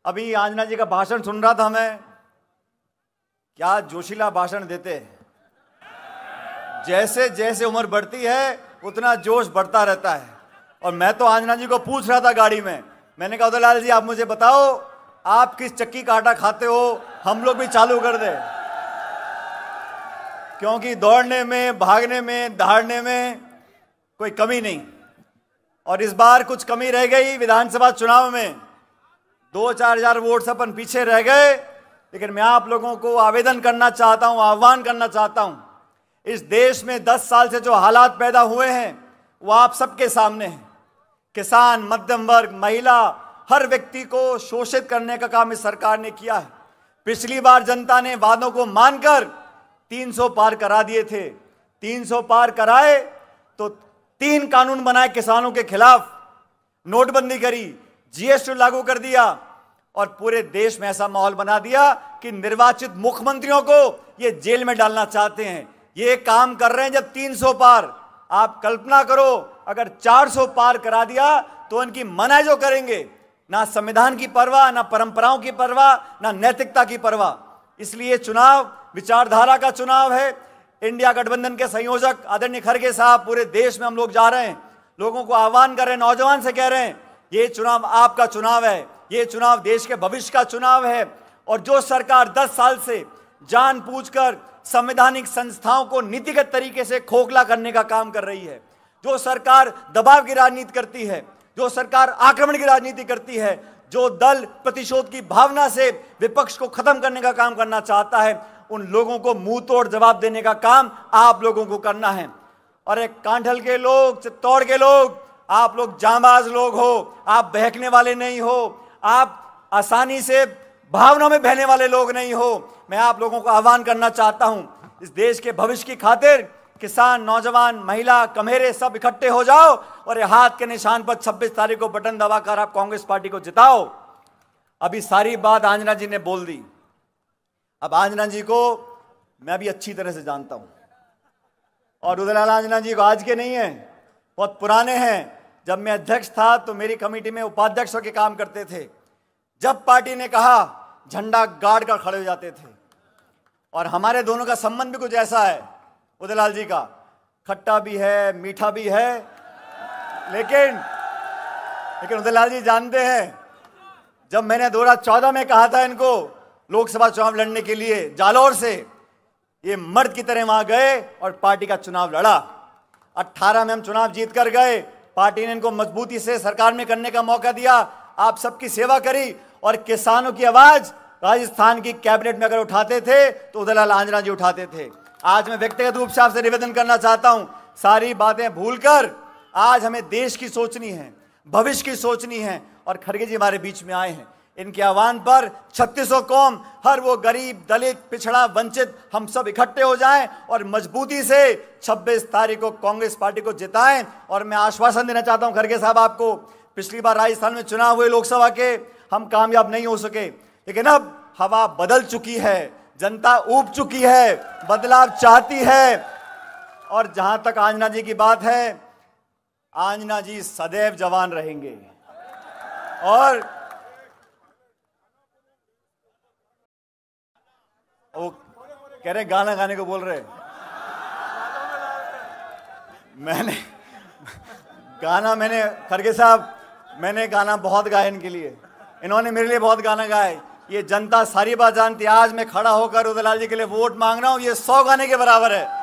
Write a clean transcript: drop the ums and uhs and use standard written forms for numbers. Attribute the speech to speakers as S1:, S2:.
S1: अभी आंजना जी का भाषण सुन रहा था मैं, क्या जोशीला भाषण देते हैं। जैसे जैसे उम्र बढ़ती है उतना जोश बढ़ता रहता है। और मैं तो आंजना जी को पूछ रहा था गाड़ी में, मैंने कहा उदयलाल जी आप मुझे बताओ आप किस चक्की का आटा खाते हो, हम लोग भी चालू कर दे, क्योंकि दौड़ने में, भागने में, दहाड़ने में कोई कमी नहीं। और इस बार कुछ कमी रह गई विधानसभा चुनाव में, 2-4 हजार वोट से अपन पीछे रह गए। लेकिन मैं आप लोगों को आवेदन करना चाहता हूं, आह्वान करना चाहता हूं, इस देश में 10 साल से जो हालात पैदा हुए हैं वो आप सबके सामने हैं। किसान, मध्यम वर्ग, महिला, हर व्यक्ति को शोषित करने का काम इस सरकार ने किया है। पिछली बार जनता ने वादों को मानकर 300 पार करा दिए थे, 300 पार कराए तो 3 कानून बनाए किसानों के खिलाफ, नोटबंदी करी, जीएसटी लागू कर दिया और पूरे देश में ऐसा माहौल बना दिया कि निर्वाचित मुख्यमंत्रियों को ये जेल में डालना चाहते हैं। ये काम कर रहे हैं जब 300 पार। आप कल्पना करो अगर 400 पार करा दिया तो इनकी मनाई जो करेंगे, ना संविधान की परवाह, ना परंपराओं की परवाह, ना नैतिकता की परवाह। इसलिए चुनाव विचारधारा का चुनाव है। इंडिया गठबंधन के संयोजक आदरणीय खड़गे साहब, पूरे देश में हम लोग जा रहे हैं, लोगों को आह्वान कर रहे हैं, नौजवान से कह रहे हैं ये चुनाव आपका चुनाव है, ये चुनाव देश के भविष्य का चुनाव है। और जो सरकार 10 साल से जानबूझकर संवैधानिक संस्थाओं को नीतिगत तरीके से खोखला करने का काम कर रही है, जो सरकार दबाव की राजनीति करती है, जो सरकार आक्रमण की राजनीति करती है, जो दल प्रतिशोध की भावना से विपक्ष को खत्म करने का काम करना चाहता है, उन लोगों को मुंह तोड़ जवाब देने का काम आप लोगों को करना है। और एक कांठल के लोग, चित्तौड़ के लोग, आप लोग जांबाज लोग हो, आप बहकने वाले नहीं हो, आप आसानी से भावनाओं में बहने वाले लोग नहीं हो। मैं आप लोगों को आह्वान करना चाहता हूं, इस देश के भविष्य की खातिर किसान, नौजवान, महिला, कमेरे सब इकट्ठे हो जाओ और ये हाथ के निशान पर 26 तारीख को बटन दबाकर आप कांग्रेस पार्टी को जिताओ। अभी सारी बात आंजना जी ने बोल दी। अब आंजना जी को मैं भी अच्छी तरह से जानता हूं और उदयलाल आंजना जी को आज के नहीं है, बहुत पुराने हैं। जब मैं अध्यक्ष था तो मेरी कमेटी में उपाध्यक्ष के काम करते थे। जब पार्टी ने कहा झंडा गाड़ कर खड़े हो जाते थे। और हमारे दोनों का संबंध भी कुछ ऐसा है उदयलाल जी का, खट्टा भी है, मीठा भी है। लेकिन उदयलाल जी जानते हैं, जब मैंने 2014 में कहा था इनको लोकसभा चुनाव लड़ने के लिए जालौर से, ये मर्द की तरह वहां गए और पार्टी का चुनाव लड़ा। 18 में हम चुनाव जीत कर गए, पार्टी ने इनको मजबूती से सरकार में करने का मौका दिया, आप सबकी सेवा करी और किसानों की आवाज राजस्थान की कैबिनेट में अगर उठाते थे तो उदयलाल आंजना जी उठाते थे। आज मैं व्यक्तिगत रूप से आपसे निवेदन करना चाहता हूं, सारी बातें भूलकर आज हमें देश की सोचनी है, भविष्य की सोचनी है। और खड़गे जी हमारे बीच में आए हैं, इनके आह्वान पर 3600 कौम, हर वो गरीब, दलित, पिछड़ा, वंचित, हम सब इकट्ठे हो जाएं और मजबूती से 26 तारीख को कांग्रेस पार्टी को जिताएं। और मैं आश्वासन देना चाहता हूं खड़गे साहब आपको, पिछली बार राजस्थान में चुनाव हुए लोकसभा के, हम कामयाब नहीं हो सके, लेकिन अब हवा बदल चुकी है, जनता ऊब चुकी है, बदलाव चाहती है। और जहां तक आंजना जी की बात है, आंजना जी सदैव जवान रहेंगे। और वो कह रहे गाना गाने को बोल रहे, मैंने खड़गे साहब, मैंने गाना बहुत गाया इनके लिए, इन्होंने मेरे लिए बहुत गाना गाए। ये जनता सारी बात जानती है। आज मैं खड़ा होकर उदयलाल जी के लिए वोट मांग रहा हूं, ये 100 गाने के बराबर है।